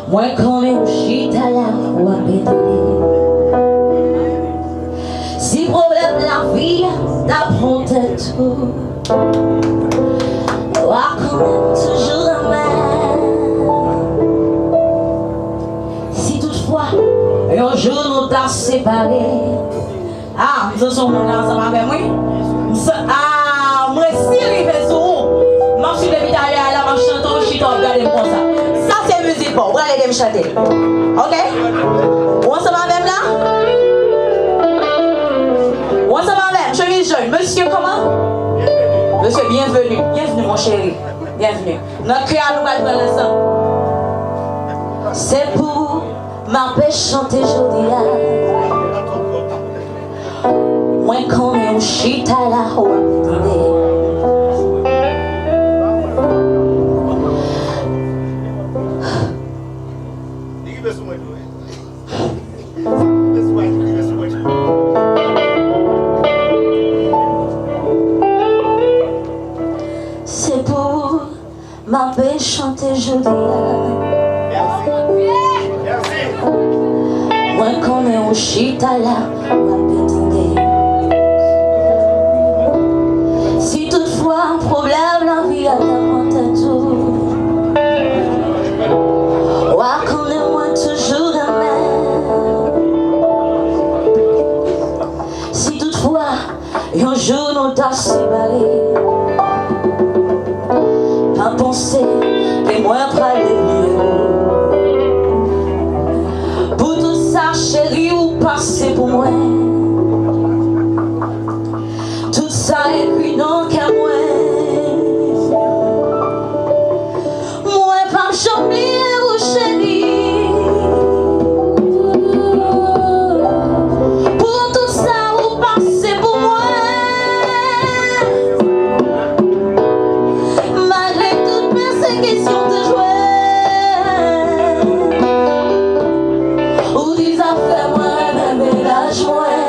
Moi quand même chita la foi pédalée. Si problème la vie d'affronter tout, toi quand même toujours la main. Si toutefois un jour nous t'a séparés, ah, nous sommes ensemble avec moi. Ah, moi si arrivé sur vous, marche de vitaille à la marche chantant, chita, regardez comme ça. Ça c'est musique bon, vous allez me chanter. Ok? On se va même là? On se va même, chemise jeune. Monsieur comment? Monsieur, bienvenue. Bienvenue mon chéri. Bienvenue. Notre cœur nous va prendre ensemble. C'est pour m'empêcher chanter joli. Moi quand même chita la ou c'est pour m'empêcher chanter joli. Moi quand même chita la ou si toutefois un problème la vie a t'apprendre tout, ouais connais-moi toujours la même. Si toutefois un jour nous t'a séparés, pas penser que moi près de mieux. Pour tout ça chérie ou passer pour moi. Tout ça est puis donc à moi. Moi pas jamais vous chérie. Pour tout ça vous passez pour moi. Malgré toutes mes questions de jouer, ou des affaires moi même lâche moi.